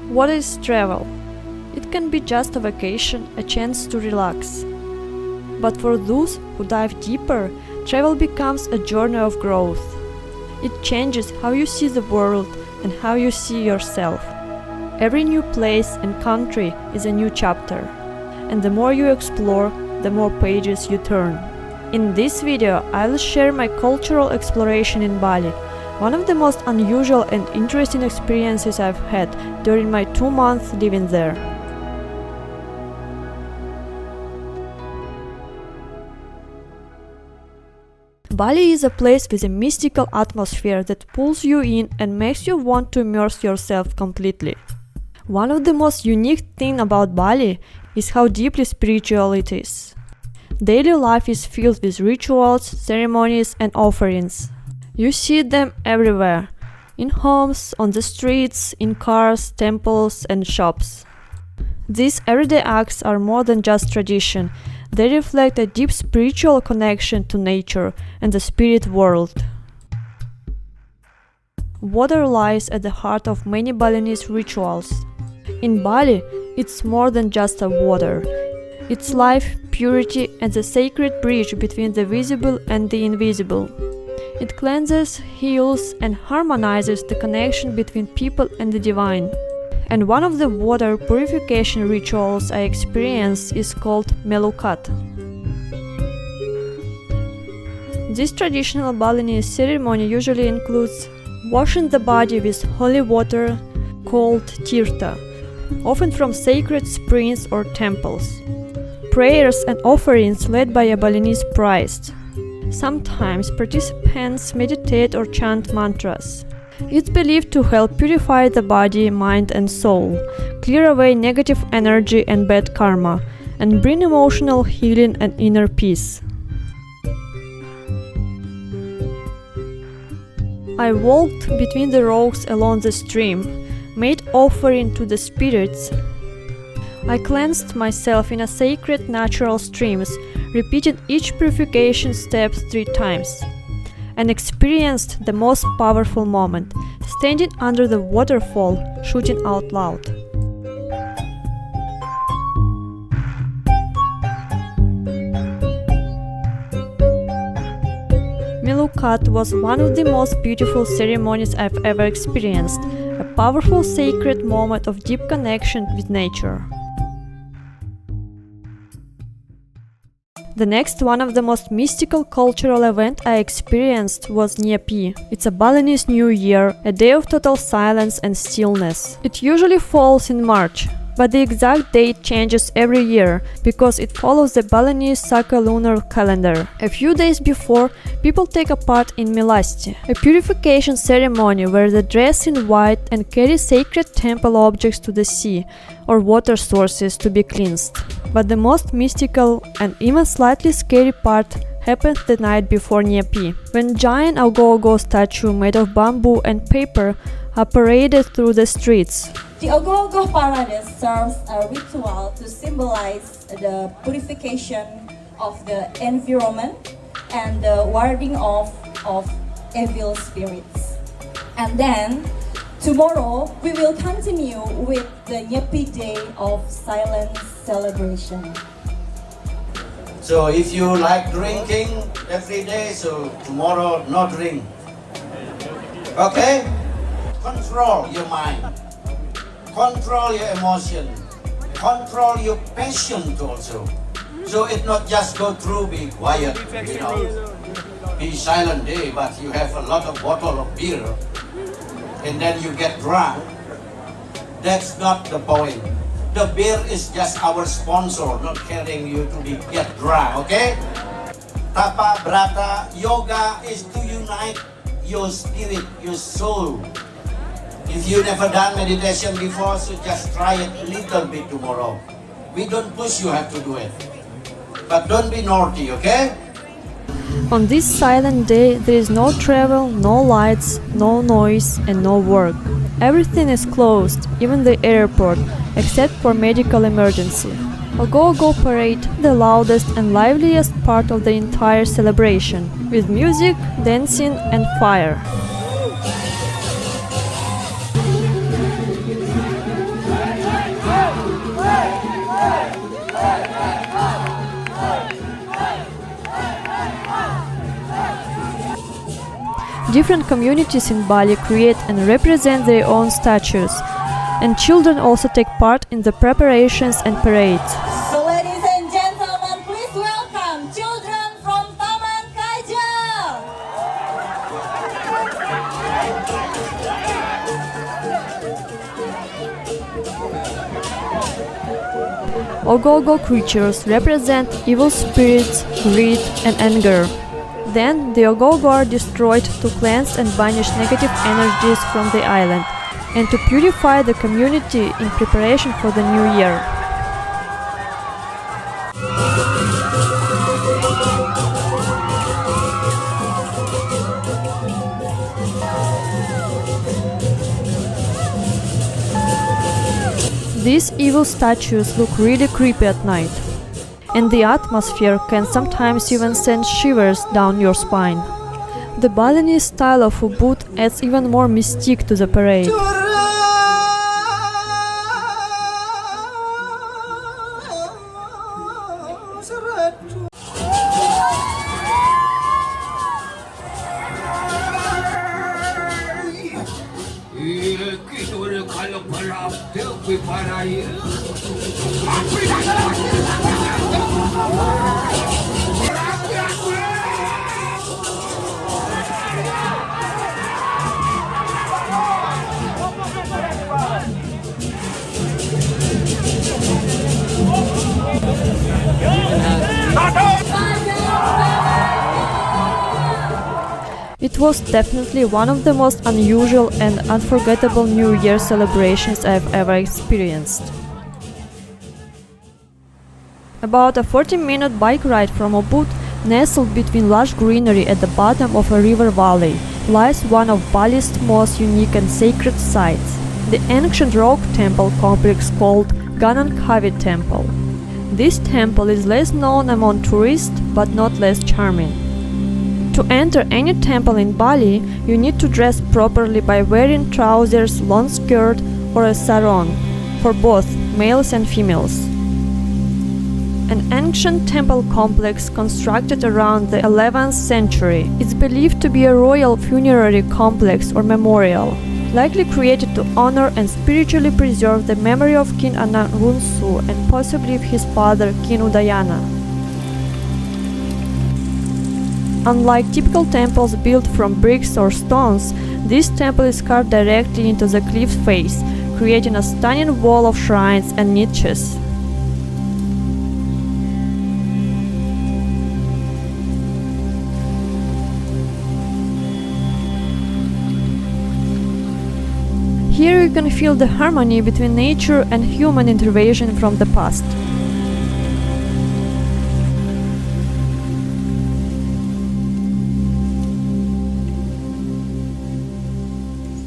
What is travel? It can be just a vacation, a chance to relax. But for those who dive deeper, travel becomes a journey of growth. It changes how you see the world and how you see yourself. Every new place and country is a new chapter, and the more you explore, the more pages you turn. In this video, I'll share my cultural exploration in Bali, one of the most unusual and interesting experiences I've had during my 2 months living there. Bali is a place with a mystical atmosphere that pulls you in and makes you want to immerse yourself completely. One of the most unique things about Bali is how deeply spiritual it is. Daily life is filled with rituals, ceremonies, and offerings. You see them everywhere, in homes, on the streets, in cars, temples, and shops. These everyday acts are more than just tradition. They reflect a deep spiritual connection to nature and the spirit world. Water lies at the heart of many Balinese rituals. In Bali, it's more than just a water. It's life, purity, and the sacred bridge between the visible and the invisible. It cleanses, heals, and harmonizes the connection between people and the divine. And one of the water purification rituals I experienced is called melukat. This traditional Balinese ceremony usually includes washing the body with holy water called tirtha, often from sacred springs or temples. Prayers and offerings led by a Balinese priest. Sometimes participants meditate or chant mantras. It's believed to help purify the body, mind, and soul, clear away negative energy and bad karma, and bring emotional healing and inner peace. I walked between the rocks along the stream, made offering to the spirits. I cleansed myself in a sacred natural streams, repeated each purification step 3 times, and experienced the most powerful moment, standing under the waterfall, shouting out loud. Melukat was one of the most beautiful ceremonies I've ever experienced, a powerful sacred moment of deep connection with nature. The next one of the most mystical cultural event I experienced was Nyepi. It's a Balinese New Year, a day of total silence and stillness. It usually falls in March, but the exact date changes every year because it follows the Balinese Saka lunar calendar. A few days before, people take a part in Milasti, a purification ceremony where they dress in white and carry sacred temple objects to the sea or water sources to be cleansed. But the most mystical and even slightly scary part happens the night before Nyepi, when giant ogoh-ogoh statue made of bamboo and paper are paraded through the streets. The ogoh-ogoh parade serves a ritual to symbolize the purification of the environment and the warding off of evil spirits. And then, tomorrow, we will continue with the Nyepi Day of Silence celebration. So if you like drinking every day, so tomorrow no drink. Okay? Control your mind. Control your emotion. Control your passion also. So it not just go through, be quiet, be silent day, but you have a lot of bottle of beer and then you get drunk. That's not the point. The beer is just our sponsor, not carrying you to get drunk, okay? Tapa, brata, yoga is to unite your spirit, your soul. If you never done meditation before, so just try it a little bit tomorrow. We don't push you have to do it. But don't be naughty, okay? On this silent day, there is no travel, no lights, no noise, and no work. Everything is closed, even the airport, except for medical emergency. Ogoh-ogoh parade, the loudest and liveliest part of the entire celebration, with music, dancing, and fire. Different communities in Bali create and represent their own statues, and children also take part in the preparations and parades. So ladies and gentlemen, please welcome children from Taman Kajal. Ogoh-ogoh creatures represent evil spirits, greed, and anger. Then the ogoh-ogoh are destroyed to cleanse and banish negative energies from the island and to purify the community in preparation for the new year. These evil statues look really creepy at night, and the atmosphere can sometimes even send shivers down your spine. The Balinese style of ubud adds even more mystique to the parade. It was definitely one of the most unusual and unforgettable New Year celebrations I've ever experienced. About a 40-minute bike ride from Ubud, nestled between lush greenery at the bottom of a river valley, lies one of Bali's most unique and sacred sites, the ancient rock temple complex called Kavi Temple. This temple is less known among tourists, but not less charming. To enter any temple in Bali, you need to dress properly by wearing trousers, long skirt, or a sarong, for both males and females. An ancient temple complex constructed around the 11th century. It's believed to be a royal funerary complex or memorial, likely created to honor and spiritually preserve the memory of King Anangunsu and possibly of his father King Udayana. Unlike typical temples built from bricks or stones, this temple is carved directly into the cliff face, creating a stunning wall of shrines and niches. Here you can feel the harmony between nature and human intervention from the past.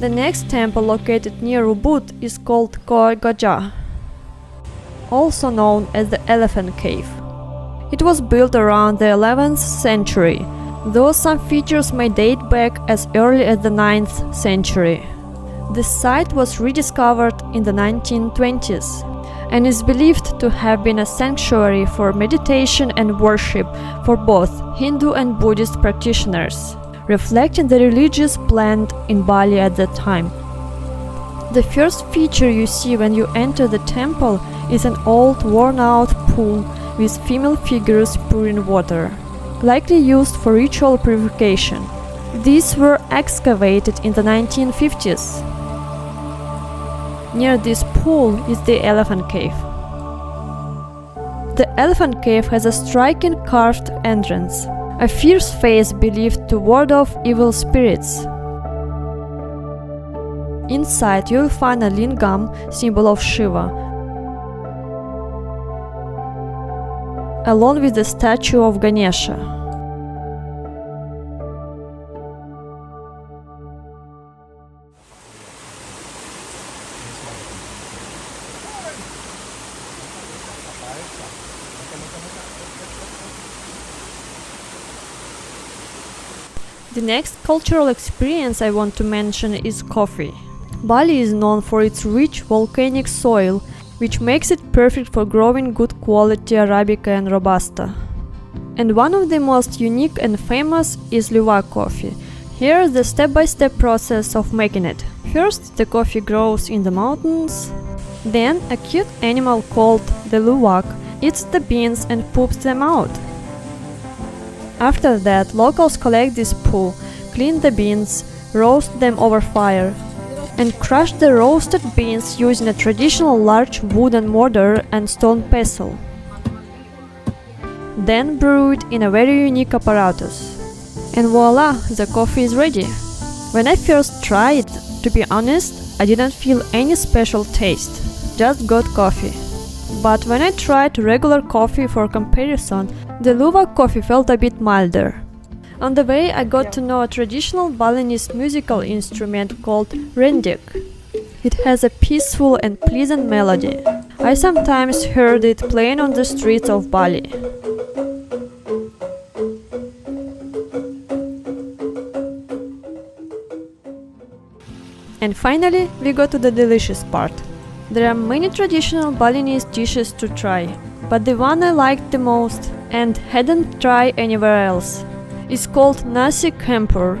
The next temple located near Ubud is called ogoh-ogoh, also known as the Elephant Cave. It was built around the 11th century, though some features may date back as early as the 9th century. The site was rediscovered in the 1920s and is believed to have been a sanctuary for meditation and worship for both Hindu and Buddhist practitioners, reflecting the religious blend in Bali at that time. The first feature you see when you enter the temple is an old, worn-out pool with female figures pouring water, likely used for ritual purification. These were excavated in the 1950s. Near this pool is the Elephant Cave. The Elephant Cave has a striking carved entrance, a fierce face believed to ward off evil spirits. Inside you will find a lingam, symbol of Shiva, along with the statue of Ganesha. The next cultural experience I want to mention is coffee. Bali is known for its rich volcanic soil, which makes it perfect for growing good quality Arabica and Robusta. And one of the most unique and famous is Luwak coffee, Here's the step-by-step process of making it. First, the coffee grows in the mountains. Then, a cute animal called the luwak eats the beans and poops them out. After that, locals collect this poo, clean the beans, roast them over fire, and crush the roasted beans using a traditional large wooden mortar and stone pestle. Then brew it in a very unique apparatus. And voila, the coffee is ready. When I first tried it, to be honest, I didn't feel any special taste, just good coffee. But when I tried regular coffee for comparison, the luwak coffee felt a bit milder. On the way, I got to know a traditional Balinese musical instrument called rendek. It has a peaceful and pleasant melody. I sometimes heard it playing on the streets of Bali. And finally, we go to the delicious part. There are many traditional Balinese dishes to try, but the one I liked the most and hadn't tried anywhere else is called nasi campur.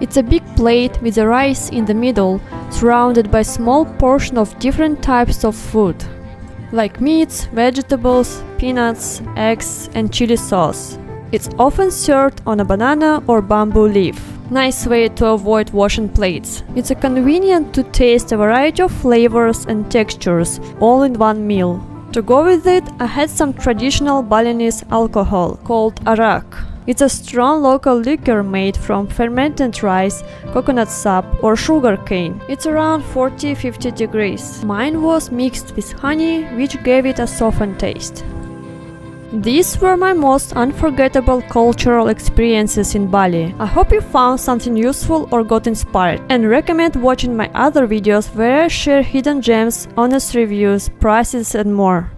It's a big plate with the rice in the middle, surrounded by small portions of different types of food, like meats, vegetables, peanuts, eggs, and chili sauce. It's often served on a banana or bamboo leaf. Nice way to avoid washing plates. It's convenient to taste a variety of flavors and textures all in one meal. To go with it, I had some traditional Balinese alcohol called arak. It's a strong local liquor made from fermented rice, coconut sap or sugar cane. It's around 40-50 degrees. Mine was mixed with honey, which gave it a softened taste. These were my most unforgettable cultural experiences in Bali. I hope you found something useful or got inspired, and recommend watching my other videos where I share hidden gems, honest reviews, prices and more.